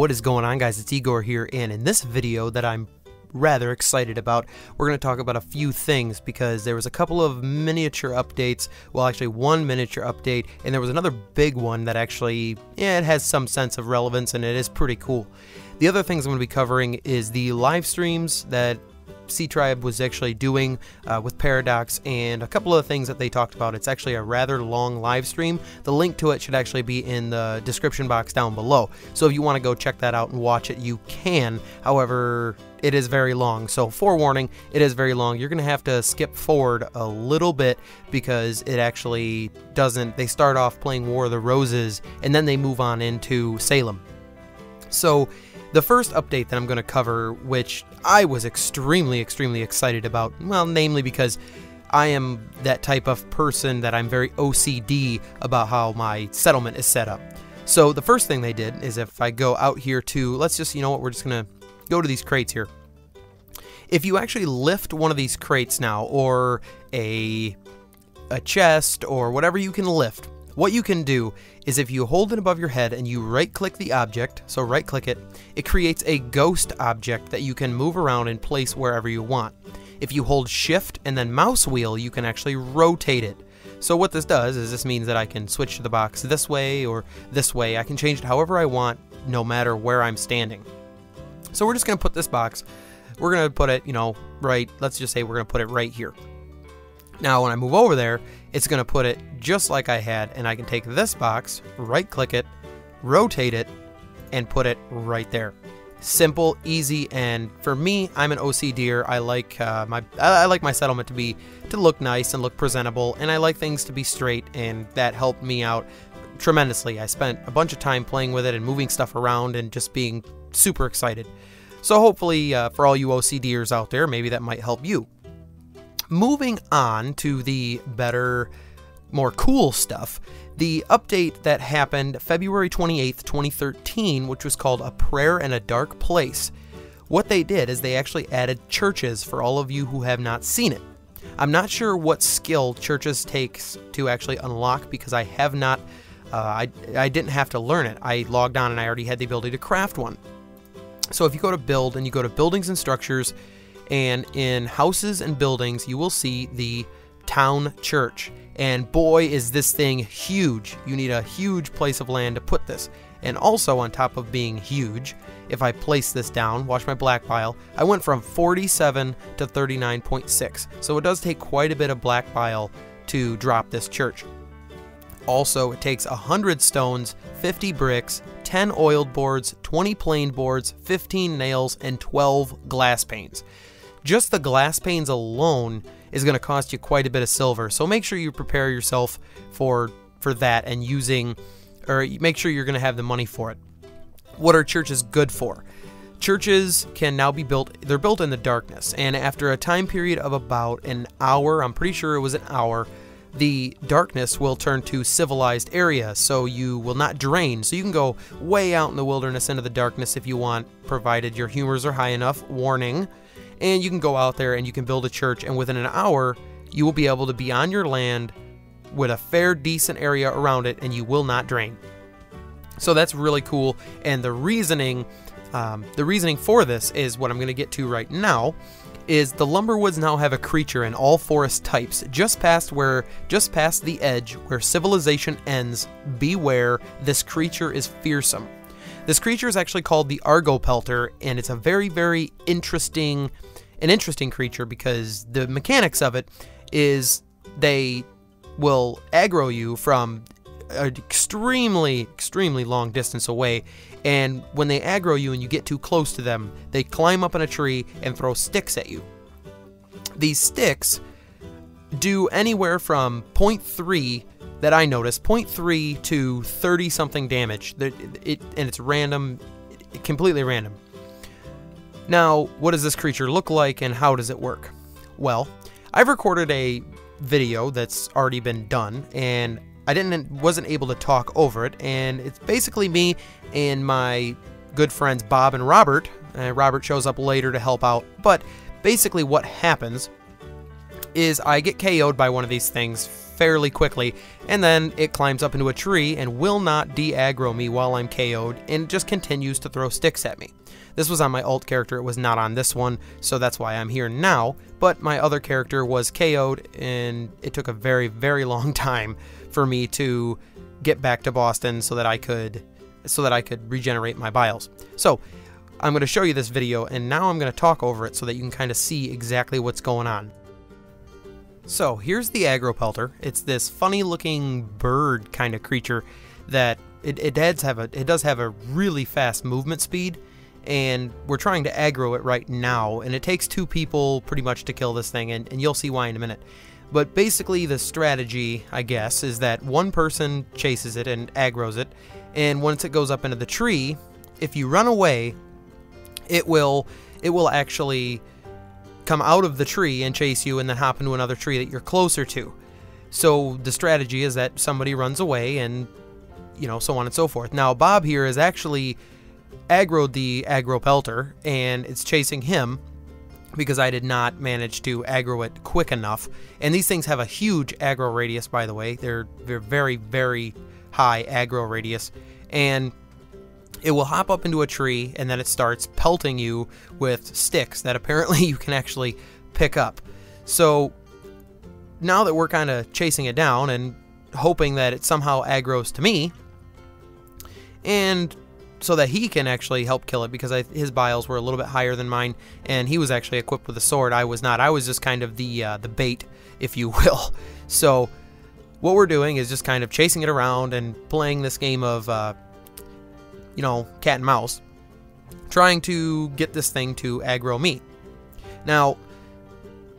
What is going on, guys? It's Igor here, and in this video that I'm rather excited about, we're going to talk about a few things because there was a couple of miniature updates, well actually one miniature update, and there was another big one that actually, it has some sense of relevance and it is pretty cool. The other things I'm going to be covering is the live streams that C-Tribe was actually doing with Paradox, and a couple of things that they talked about. It's actually a rather long live stream. The link to it should actually be in the description box down below, so if you want to go check that out and watch it, you can. However, it is very long, so forewarning, it is very long. You're gonna have to skip forward a little bit because it actually doesn't, they start off playing War of the Roses and then they move on into Salem. So the first update that I'm going to cover, which I was extremely excited about, well, namely because I am that type of person that I'm very OCD about how my settlement is set up. So the first thing they did is, if I go out here to, let's just, you know what, we're just going to go to these crates here. If you actually lift one of these crates now, or a chest, or whatever you can lift, what you can do is, if you hold it above your head and you right-click the object, so right-click it, it creates a ghost object that you can move around and place wherever you want. If you hold shift and then mouse wheel, you can actually rotate it. So what this does is, this means that I can switch to the box this way or this way. I can change it however I want, no matter where I'm standing. So we're just going to put this box, we're going to put it, you know, right, let's just say we're going to put it right here. Now when I move over there, it's going to put it just like I had, and I can take this box, right click it, rotate it, and put it right there. Simple, easy, and for me, I'm an OCDer. I like my settlement to look nice and look presentable, and I like things to be straight, and that helped me out tremendously. I spent a bunch of time playing with it and moving stuff around and just being super excited. So hopefully for all you OCDers out there, maybe that might help you. Moving on to the better, more cool stuff, the update that happened February 28th, 2013, which was called A Prayer in a Dark Place. What they did is they actually added churches for all of you who have not seen it. I'm not sure what skill churches takes to actually unlock, because I have not, I didn't have to learn it. I logged on and I already had the ability to craft one. So if you go to build and you go to buildings and structures, and in houses and buildings, you will see the town church. And boy, is this thing huge. You need a huge place of land to put this. And also, on top of being huge, if I place this down, watch my black pile, I went from 47 to 39.6. So it does take quite a bit of black pile to drop this church. Also, it takes 100 stones, 50 bricks, 10 oiled boards, 20 planed boards, 15 nails, and 12 glass panes. Just the glass panes alone is going to cost you quite a bit of silver, so make sure you prepare yourself for that, and make sure you're going to have the money for it. What are churches good for? Churches can now be built, they're built in the darkness, and after a time period of about an hour, I'm pretty sure it was an hour, the darkness will turn to civilized area, so you will not drain. So you can go way out in the wilderness into the darkness if you want, provided your humors are high enough, warning. And you can go out there and you can build a church, and within an hour, you will be able to be on your land with a fair, decent area around it, and you will not drain. So that's really cool, and the reasoning for this is what I'm going to get to right now. Is the Lumberwoods now have a creature in all forest types, just past the edge where civilization ends. Beware, this creature is fearsome. This creature is actually called the Argopelter, and it's a very interesting creature, because the mechanics of it is they will aggro you from an extremely long distance away, and when they aggro you and you get too close to them, they climb up in a tree and throw sticks at you. These sticks do anywhere from 0.3, that I noticed, 0.3 to 30 something damage, and it's random, completely random. Now, what does this creature look like and how does it work? Well, I've recorded a video that's already been done, and I wasn't able to talk over it, and it's basically me and my good friends Bob and Robert. Robert shows up later to help out, but basically what happens is I get KO'd by one of these things fairly quickly, and then it climbs up into a tree and will not de-aggro me while I'm KO'd, and just continues to throw sticks at me. This was on my alt character, it was not on this one, so that's why I'm here now, but my other character was KO'd, and it took a very, very long time for me to get back to Boston so that I could regenerate my biles. So I'm going to show you this video, and now I'm going to talk over it so that you can kind of see exactly what's going on. So here's the aggro pelter. It's this funny looking bird kind of creature that it does have a really fast movement speed, and we're trying to aggro it right now, and it takes 2 people pretty much to kill this thing, and you'll see why in a minute. But basically the strategy, I guess, is that one person chases it and aggroes it, and once it goes up into the tree, if you run away, it will actually come out of the tree and chase you and then hop into another tree that you're closer to. So the strategy is that somebody runs away and, you know, so on and so forth. Now Bob here has actually aggroed the aggro pelter, and it's chasing him because I did not manage to aggro it quick enough. And these things have a huge aggro radius, by the way. They're very, very high aggro radius, and it will hop up into a tree, and then it starts pelting you with sticks that apparently you can actually pick up. So now that we're kind of chasing it down and hoping that it somehow aggros to me, and so that he can actually help kill it, because his biles were a little bit higher than mine, and he was actually equipped with a sword. I was not. I was just kind of the bait, if you will. So what we're doing is just kind of chasing it around and playing this game of you know, cat and mouse, trying to get this thing to aggro me. Now,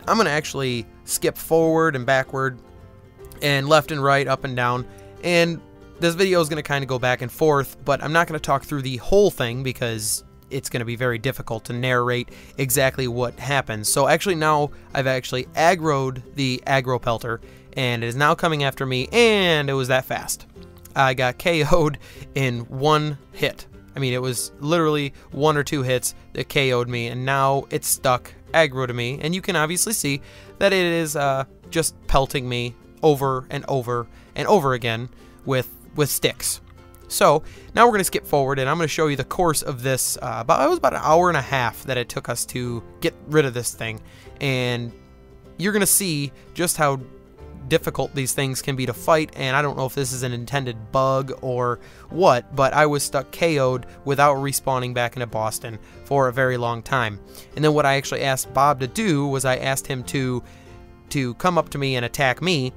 I'm going to actually skip forward and backward and left and right, up and down, and this video is going to kind of go back and forth, but I'm not going to talk through the whole thing because it's going to be very difficult to narrate exactly what happens. So actually now I've actually aggroed the aggro pelter, and it is now coming after me, and it was that fast. I got KO'd in 1 hit. I mean, it was literally 1 or 2 hits that KO'd me, and now it's stuck aggro to me, and you can obviously see that it is just pelting me over and over and over again with sticks. So now we're going to skip forward, and I'm going to show you the course of this. It was about an hour and a half that it took us to get rid of this thing, and you're going to see just how difficult these things can be to fight. And I don't know if this is an intended bug or what, but I was stuck KO'd without respawning back into Boston for a very long time. And then what I actually asked Bob to do was I asked him to come up to me and attack me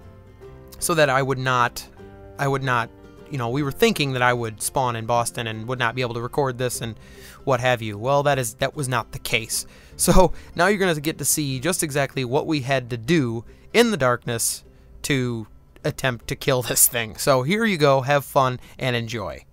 so that I would not, you know, we were thinking that I would spawn in Boston and would not be able to record this and what have you. Well, that was not the case. So now you're going to get to see just exactly what we had to do in the darkness to attempt to kill this thing. So here you go, have fun and enjoy.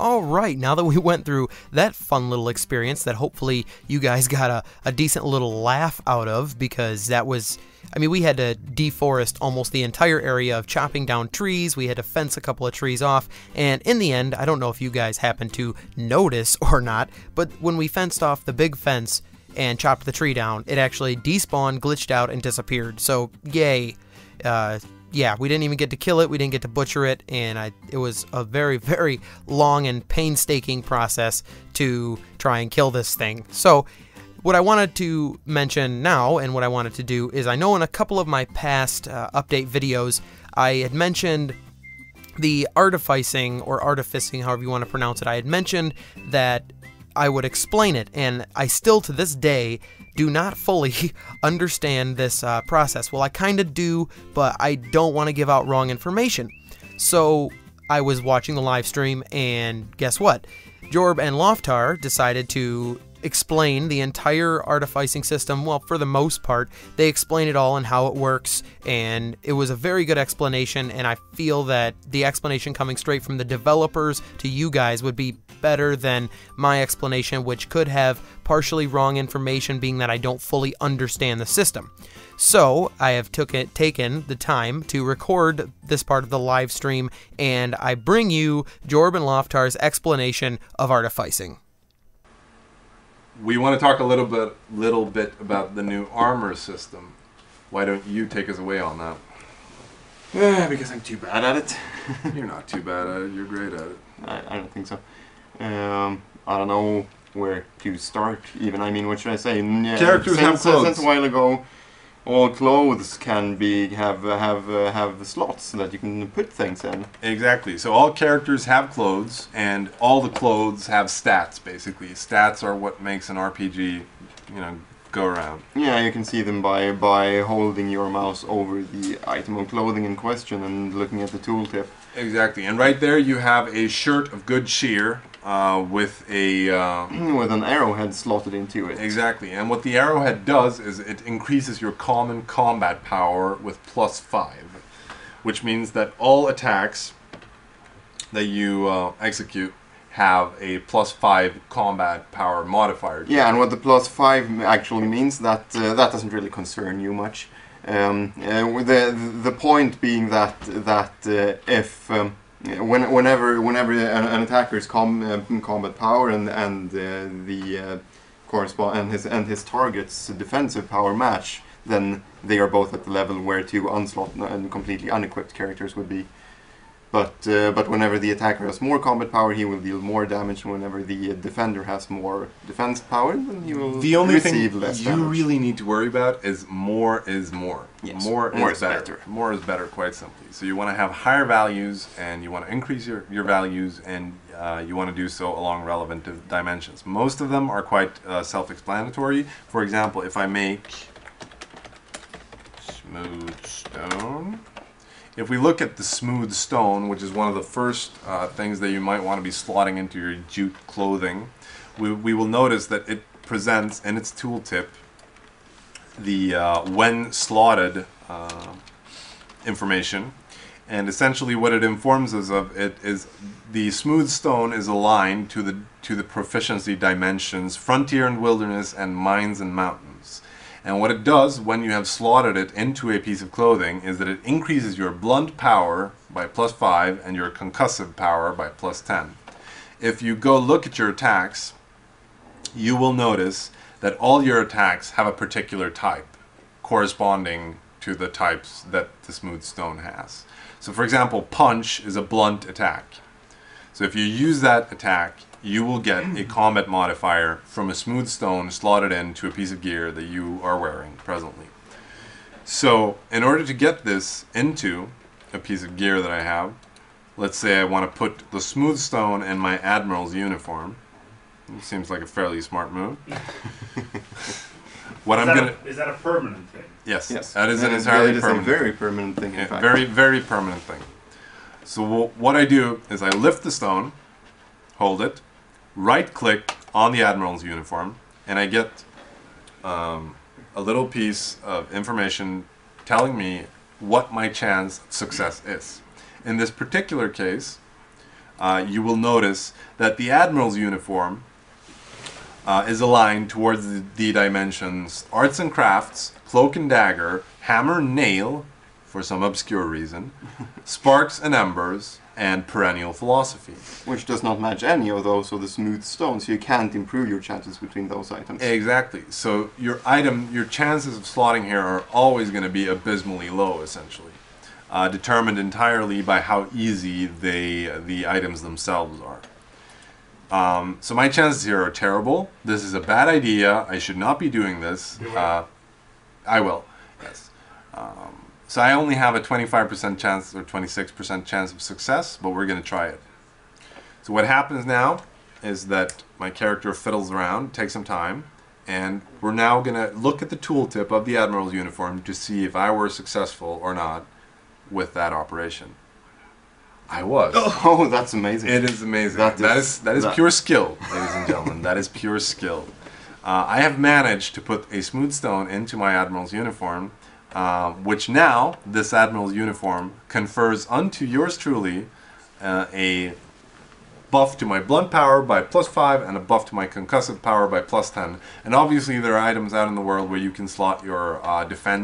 Alright, now that we went through that fun little experience that hopefully you guys got a decent little laugh out of, because that was, I mean, we had to deforest almost the entire area of chopping down trees, we had to fence a couple of trees off, and in the end, I don't know if you guys happened to notice or not, but when we fenced off the big fence and chopped the tree down, it actually despawned, glitched out, and disappeared, so yay. Yeah, we didn't even get to kill it, we didn't get to butcher it, and it was a very, very long and painstaking process to try and kill this thing. So, what I wanted to mention now, and what I wanted to do, is I know in a couple of my past update videos, I had mentioned the artificing, or artificing, however you want to pronounce it. I had mentioned that I would explain it, and I still, to this day, do not fully understand this process. Well, I kind of do, but I don't want to give out wrong information. So I was watching the live stream, and guess what? Jorb and Loftar decided to explain the entire artificing system. Well, for the most part, they explain it all and how it works, and it was a very good explanation, and I feel that the explanation coming straight from the developers to you guys would be better than my explanation, which could have partially wrong information, being that I don't fully understand the system. So I have taken the time to record this part of the live stream, and I bring you Jorb and Loftar's explanation of artificing. We want to talk a little bit about the new armor system. Why don't you take us away on that? Because I'm too bad at it. You're not too bad at it. You're great at it. I don't think so. I don't know where to start. Even, I mean, what should I say? Yeah, Characters have clothes. Since a while ago, all clothes can have slots that you can put things in. Exactly. So all characters have clothes, and all the clothes have stats. Basically, stats are what makes an RPG, you know, go around. Yeah, you can see them by holding your mouse over the item of clothing in question and looking at the tooltip. Exactly. And right there, you have a shirt of good cheer. With an arrowhead slotted into it. Exactly, and what the arrowhead does is it increases your common combat power with +5, which means that all attacks that you execute have a +5 combat power modifier. Yeah, and what the +5 actually means, that doesn't really concern you much. The point being that if whenever an attacker's combat power and his target's defensive power match, then they are both at the level where two unslot and completely unequipped characters would be. But whenever the attacker has more combat power, he will deal more damage, and whenever the defender has more defense power, then he will the only receive thing less you damage. really need to worry about is more is more. Yes. More is better. More is better, quite simply. So you want to have higher values, and you want to increase your values, and you want to do so along relevant dimensions. Most of them are quite self-explanatory. For example, if I make smooth stone. If we look at the smooth stone, which is one of the first things that you might want to be slotting into your jute clothing, we will notice that it presents in its tooltip the when slotted information, and essentially what it informs us of it is the smooth stone is aligned to the proficiency dimensions frontier and wilderness and mines and mountains. And what it does when you have slotted it into a piece of clothing is that it increases your blunt power by +5 and your concussive power by +10. If you go look at your attacks, you will notice that all your attacks have a particular type corresponding to the types that the smooth stone has. So for example, punch is a blunt attack. So if you use that attack, you will get a combat modifier from a smooth stone slotted into a piece of gear that you are wearing presently. So in order to get this into a piece of gear that I have, let's say I want to put the smooth stone in my admiral's uniform. It seems like a fairly smart move. Is that a permanent thing? Yes, yes. That is an entirely permanent thing. Very permanent thing, in fact. Very, very permanent thing. So what I do is I lift the stone, hold it, right-click on the admiral's uniform, and I get a little piece of information telling me what my chance of success is. In this particular case, you will notice that the Admiral's uniform is aligned towards the dimensions Arts and Crafts, Cloak and Dagger, Hammer and Nail, for some obscure reason, Sparks and Embers, and Perennial Philosophy. Which does not match any of those or the smooth stone, so you can't improve your chances between those items. Exactly. So your chances of slotting here are always going to be abysmally low, essentially. Determined entirely by how easy the items themselves are. So my chances here are terrible. This is a bad idea. I should not be doing this. I will, yes. So I only have a 25% chance or 26% chance of success, but we're going to try it. So what happens now is that my character fiddles around, takes some time, and we're now going to look at the tooltip of the Admiral's uniform to see if I were successful or not with that operation. I was. Oh, that's amazing. It is amazing. That is pure skill, ladies and gentlemen. That is pure skill. I have managed to put a smooth stone into my Admiral's uniform, which now, this Admiral's uniform confers unto yours truly a buff to my blunt power by +5 and a buff to my concussive power by +10. And obviously there are items out in the world where you can slot your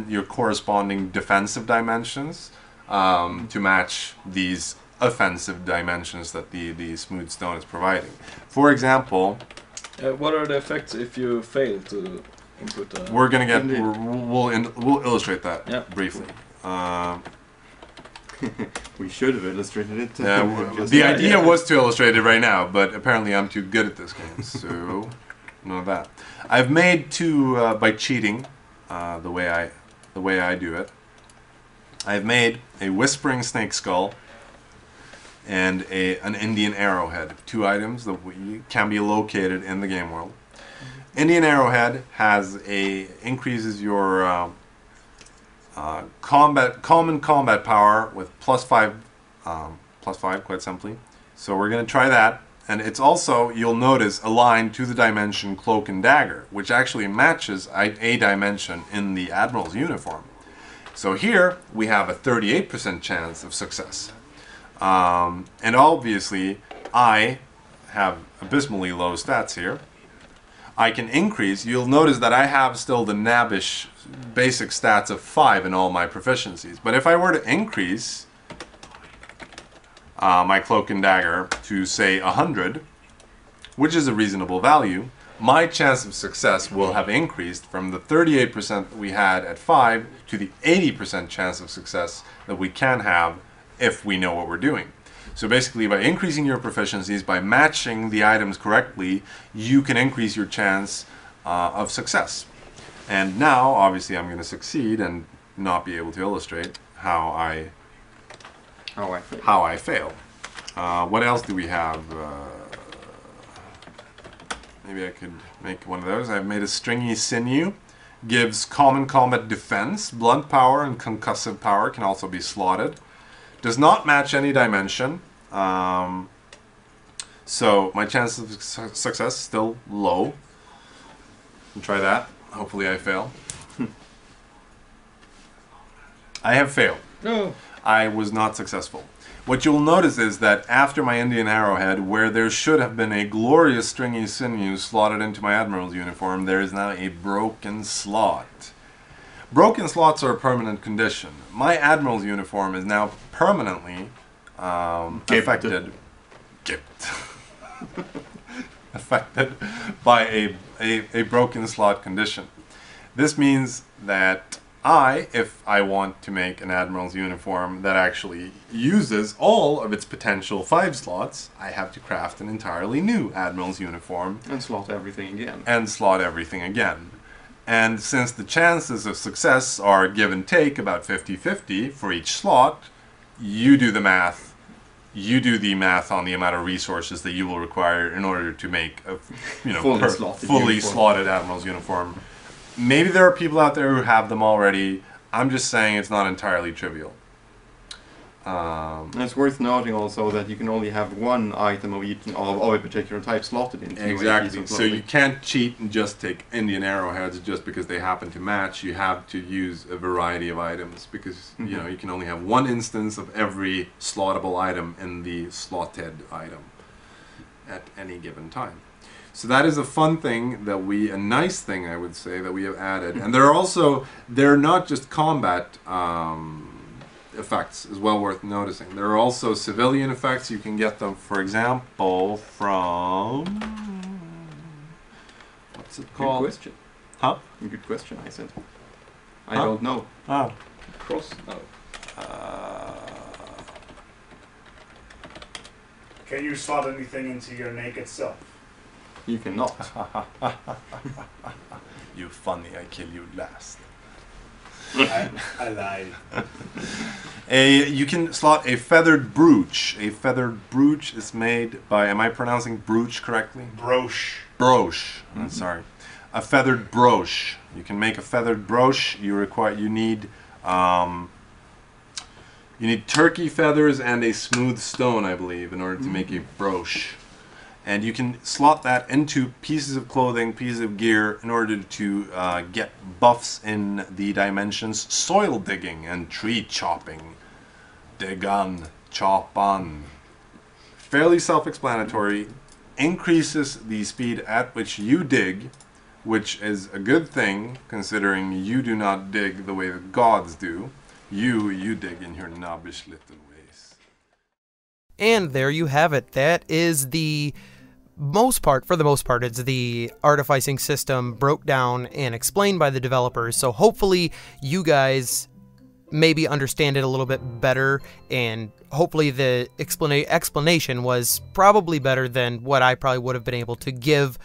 your corresponding defensive dimensions to match these offensive dimensions that the smooth stone is providing. For example, what are the effects if you fail to input? We're gonna get. We'll illustrate that briefly. We should have illustrated it. The idea was to illustrate it right now, but apparently I'm too good at this game, so none of that. I've made two by cheating, the way I do it. I've made a whispering snake skull and an Indian arrowhead, two items that can be located in the game world. Indian arrowhead increases your common combat power with +5, quite simply. So we're going to try that, and it's also, you'll notice, aligned to the dimension Cloak and Dagger, which actually matches a dimension in the Admiral's uniform. So here we have a 38% chance of success. And obviously, I have abysmally low stats here. I can increase. You'll notice that I have still the nabbish basic stats of 5 in all my proficiencies. But if I were to increase my Cloak and Dagger to, say, 100, which is a reasonable value, my chance of success will have increased from the 38% that we had at 5 to the 80% chance of success that we can have if we know what we're doing. So basically, by increasing your proficiencies, by matching the items correctly, you can increase your chance of success. And now, obviously, I'm going to succeed and not be able to illustrate how I fail. What else do we have? Maybe I could make one of those. I've made a stringy sinew. Gives common combat defense, blunt power, and concussive power can also be slotted. Does not match any dimension. So my chance of success is still low. I'll try that. Hopefully I fail. I have failed. No. I was not successful. What you'll notice is that after my Indian arrowhead, where there should have been a glorious stringy sinew slotted into my Admiral's uniform, there is now a broken slot. Broken slots are a permanent condition. My Admiral's uniform is now permanently affected affected by a broken slot condition. This means that if I want to make an Admiral's uniform that actually uses all of its potential 5 slots, I have to craft an entirely new Admiral's uniform. And slot everything again. And since the chances of success are give and take about 50-50 for each slot, you do the math. You do the math on the amount of resources that you will require in order to make a fully slotted Admiral's uniform. Maybe there are people out there who have them already. I'm just saying it's not entirely trivial. And it's worth noting also that you can only have one item of each of a particular type slotted into a piece Exactly. of So clothing. you can't cheat and just take Indian arrowheads just because they happen to match. You have to use a variety of items because you know you can only have one instance of every slottable item in the slotted item at any given time. So that is a fun thing that a nice thing I would say that we have added. And they're not just combat effects, is well worth noticing. There are also civilian effects. You can get them, for example, from what's it called? Good question. Huh? Good question, I said. I Huh? don't know. Oh. Cross? No. Can you slot anything into your naked self? You cannot. You funny, I kill you last. I lied. You can slot a feathered brooch. A feathered brooch is made by, am I pronouncing brooch correctly? Broche. Brooch. Sorry. A feathered brooch. You can make a feathered brooch. You need turkey feathers and a smooth stone, I believe, in order to make a brooch. And you can slot that into pieces of clothing, pieces of gear, in order to get buffs in the dimensions soil digging and tree chopping. Dig on, chop on. Fairly self-explanatory. Increases the speed at which you dig, which is a good thing, considering you do not dig the way the gods do. You dig in your knobbish little ways. And there you have it. That is for the most part, it's the artificing system broke down and explained by the developers. So hopefully you guys maybe understand it a little bit better, and hopefully the explanation was probably better than what I probably would have been able to give.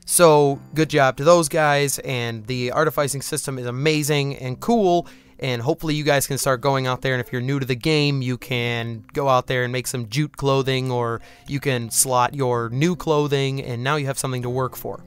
So good job to those guys, and the artificing system is amazing and cool. And hopefully you guys can start going out there, and if you're new to the game, you can go out there and make some jute clothing, or you can slot your new clothing, and now you have something to work for.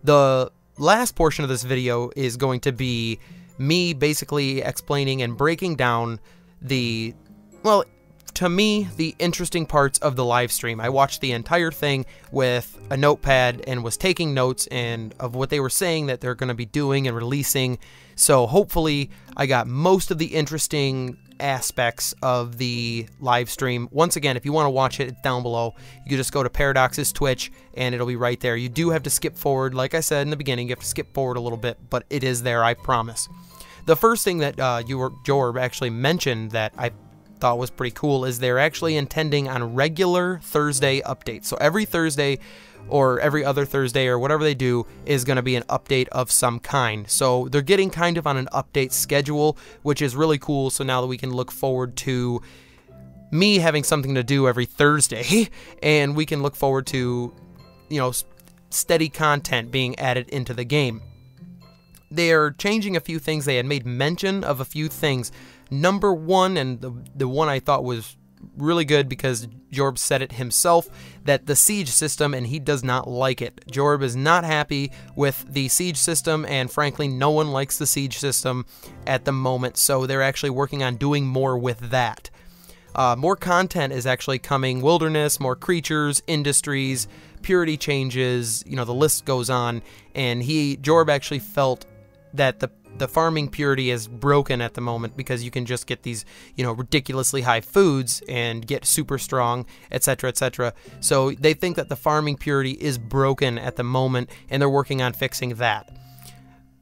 The last portion of this video is going to be me basically explaining and breaking down to me, the interesting parts of the live stream. I watched the entire thing with a notepad and was taking notes of what they were saying that they're going to be doing and releasing. So hopefully I got most of the interesting aspects of the live stream. Once again, if you want to watch it, it's down below. You can just go to Paradox's Twitch and it'll be right there. You do have to skip forward. Like I said in the beginning, you have to skip forward a little bit, but it is there, I promise. The first thing that Jorb actually mentioned that I thought was pretty cool is they're actually intending on regular Thursday updates. So every Thursday or every other Thursday or whatever they do is going to be an update of some kind. So they're getting kind of on an update schedule, which is really cool. So now that we can look forward to me having something to do every Thursday, and we can look forward to, steady content being added into the game. They're changing a few things. They had made mention of a few things. Number one, and the one I thought was really good because Jorb said it himself, that the siege system, and he does not like it. Jorb is not happy with the siege system, and frankly, no one likes the siege system at the moment, so they're actually working on doing more with that. More content is actually coming. Wilderness, more creatures, industries, purity changes, the list goes on, and Jorb actually felt that the farming purity is broken at the moment because you can just get these, ridiculously high foods and get super strong, etc., etc. So they think that the farming purity is broken at the moment, and they're working on fixing that.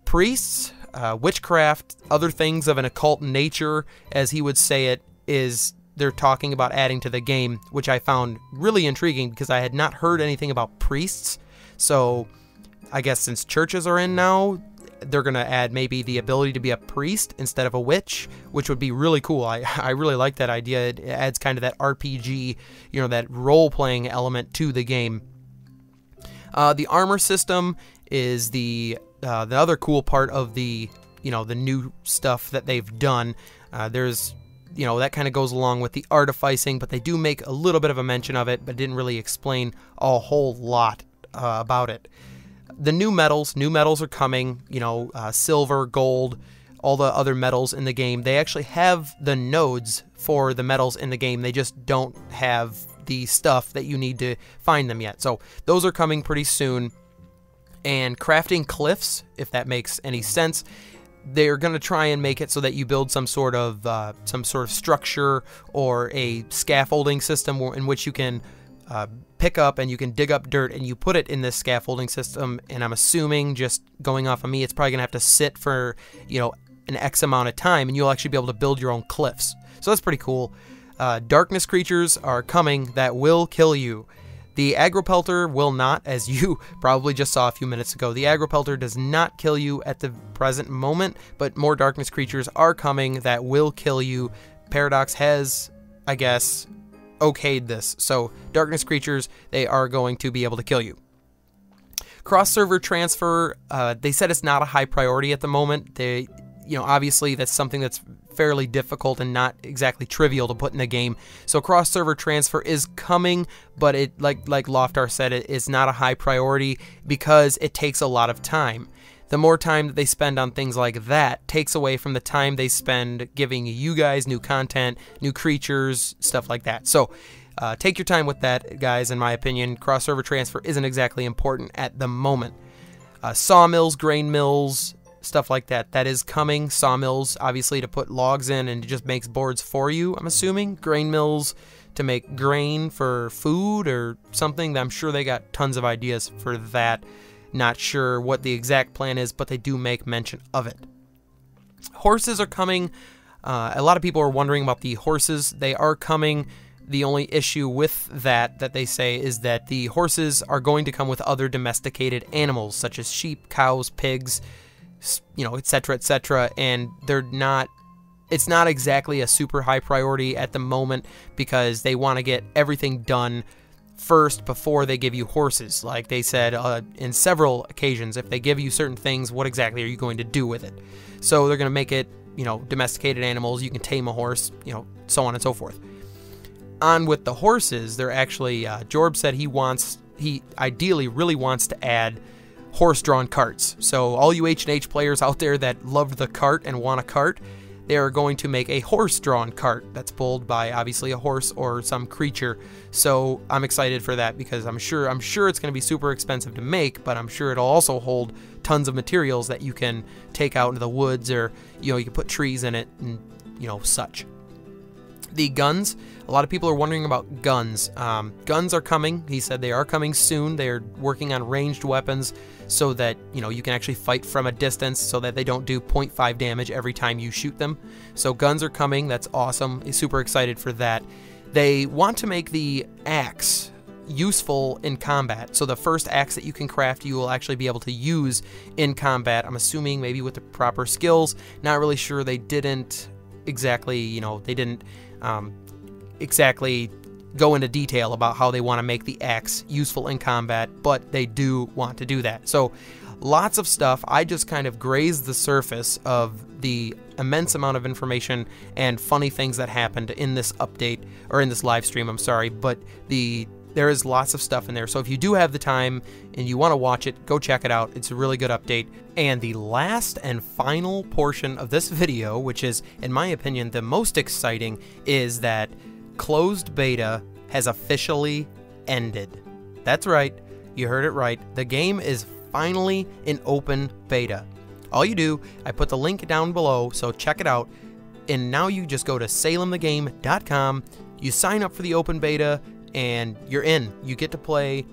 Priests, witchcraft, other things of an occult nature, as he would say it, they're talking about adding to the game, which I found really intriguing because I had not heard anything about priests. So I guess since churches are in now, they're going to add maybe the ability to be a priest instead of a witch, which would be really cool. I really like that idea. It adds kind of that RPG, that role-playing element to the game. The armor system is the other cool part of the new stuff that they've done. There's that kind of goes along with the artificing, but they do make a little bit of a mention of it, but didn't really explain a whole lot about it. The new metals are coming, silver, gold, all the other metals in the game. They actually have the nodes for the metals in the game. They just don't have the stuff that you need to find them yet. So those are coming pretty soon. And crafting cliffs, if that makes any sense, they're going to try and make it so that you build some sort of structure or a scaffolding system in which you can pick up and you can dig up dirt and you put it in this scaffolding system. And I'm assuming, just going off of me, it's probably going to have to sit for, you know, an X amount of time, and you'll actually be able to build your own cliffs. So that's pretty cool. Darkness creatures are coming that will kill you. The Agropelter will not, as you probably just saw a few minutes ago. The Agropelter does not kill you at the present moment, but more darkness creatures are coming that will kill you. Paradox has, I guess, okayed this. So darkness creatures, they are going to be able to kill you. Cross-server transfer, they said it's not a high priority at the moment. They, you know, obviously that's something that's fairly difficult and not exactly trivial to put in a game. So cross-server transfer is coming, but it, like Loftar said, it is not a high priority because it takes a lot of time. The more time that they spend on things like that takes away from the time they spend giving you guys new content, new creatures, stuff like that. So take your time with that, guys. In my opinion, cross-server transfer isn't exactly important at the moment. Sawmills, grain mills, stuff like that, that is coming. Sawmills, obviously, to put logs in and it just makes boards for you, I'm assuming. Grain mills to make grain for food or something. I'm sure they got tons of ideas for that. Not sure what the exact plan is, but they do make mention of it. Horses are coming. A lot of people are wondering about the horses. They are coming. The only issue with that they say is that the horses are going to come with other domesticated animals, such as sheep, cows, pigs, you know, etc., and they're not, it's not exactly a super high priority at the moment because they want to get everything done first before they give you horses. Like they said in several occasions, if they give you certain things, what exactly are you going to do with it? So they're going to make it, you know, domesticated animals, you can tame a horse, you know, so on and so forth. On with the horses, they're actually, Jorb said he ideally really wants to add horse-drawn carts. So all you H&H players out there that loved the cart and want a cart, they are going to make a horse-drawn cart that's pulled by obviously a horse or some creature. So I'm excited for that because I'm sure it's going to be super expensive to make, but I'm sure it'll also hold tons of materials that you can take out into the woods, or you know, you can put trees in it and you know, such. The guns, a lot of people are wondering about guns. Guns are coming. He said they are coming soon. They're working on ranged weapons so that, you know, you can actually fight from a distance so that they don't do 0.5 damage every time you shoot them. So guns are coming. That's awesome. I'm super excited for that. They want to make the axe useful in combat. So the first axe that you can craft, you will actually be able to use in combat. I'm assuming maybe with the proper skills. Not really sure. They didn't exactly, you know, they didn't exactly go into detail about how they want to make the axe useful in combat, but they do want to do that. So lots of stuff. I just kind of grazed the surface of the immense amount of information and funny things that happened in this update, or in this live stream, I'm sorry, but there is lots of stuff in there. So if you do have the time and you want to watch it, go check it out. It's a really good update. And the last and final portion of this video, which is, in my opinion, the most exciting, is that closed beta has officially ended. That's right. You heard it right. The game is finally in open beta. All you do, I put the link down below, so check it out. And now you just go to salemthegame.com, you sign up for the open beta, and you're in. You get to play,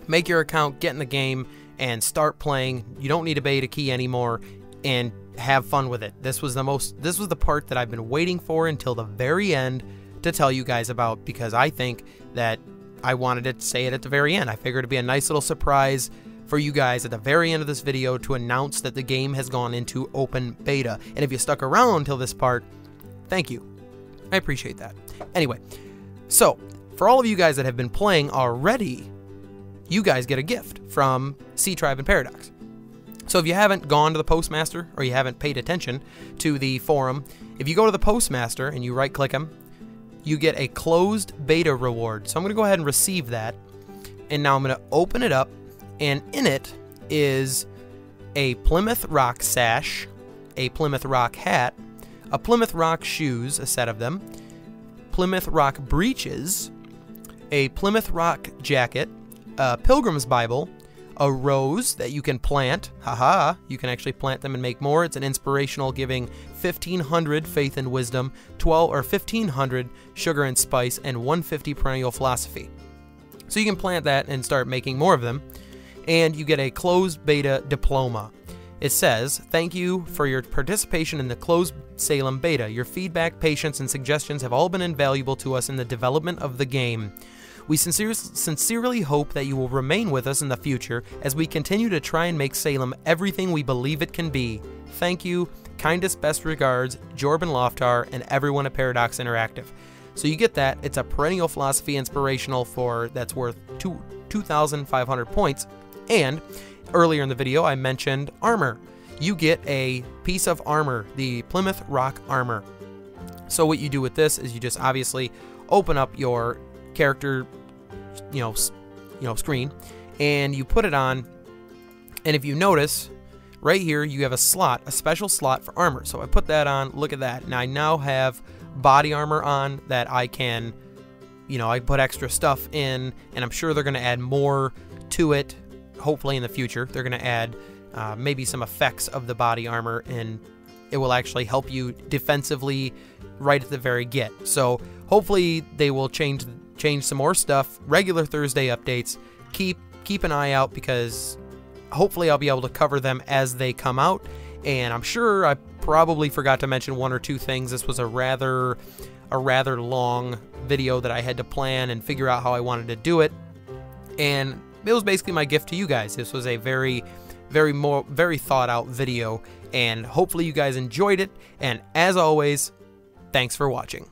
make your account, get in the game, and start playing. You don't need a beta key anymore, and have fun with it. This was the part that I've been waiting for until the very end to tell you guys about, because I think that I wanted to say it at the very end. I figured it'd be a nice little surprise for you guys at the very end of this video to announce that the game has gone into open beta. And if you stuck around until this part, thank you. I appreciate that. Anyway, so for all of you guys that have been playing already, you guys get a gift from C-Tribe and Paradox. So if you haven't gone to the Postmaster, or you haven't paid attention to the forum, if you go to the Postmaster and you right-click him, you get a closed beta reward. So I'm going to go ahead and receive that. And now I'm going to open it up, and in it is a Plymouth Rock sash, a Plymouth Rock hat, a Plymouth Rock shoes, a set of them, Plymouth Rock breeches, a Plymouth Rock jacket, a Pilgrim's Bible, a rose that you can plant. Haha, you can actually plant them and make more. It's an inspirational, giving 1,500 faith and wisdom, 1,500 sugar and spice, and 150 perennial philosophy. So you can plant that and start making more of them. And you get a closed beta diploma. It says, "Thank you for your participation in the closed Salem beta. Your feedback, patience, and suggestions have all been invaluable to us in the development of the game. We sincerely hope that you will remain with us in the future as we continue to try and make Salem everything we believe it can be. Thank you. Kindest best regards, Jorben Loftar, and everyone at Paradox Interactive." So you get that. It's a perennial philosophy inspirational that's worth 2,500 points. And earlier in the video, I mentioned armor. You get a piece of armor, the Plymouth Rock armor. So what you do with this is you just obviously open up your character, screen, and you put it on. And if you notice, right here, you have a special slot for armor. So I put that on. Look at that. And I now have body armor on that I can, I put extra stuff in, and I'm sure they're going to add more to it. Hopefully in the future they're going to add maybe some effects of the body armor, and it will actually help you defensively right at the very get. So hopefully they will change some more stuff. Regular Thursday updates. Keep an eye out, because hopefully I'll be able to cover them as they come out. And I'm sure I probably forgot to mention one or two things. This was a rather long video that I had to plan and figure out how I wanted to do it, and it was basically my gift to you guys. This was a very thought out video, and hopefully you guys enjoyed it. And as always, thanks for watching.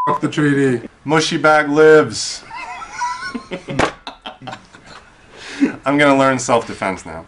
Fuck the treaty. Mushy bag lives. I'm gonna learn self-defense now.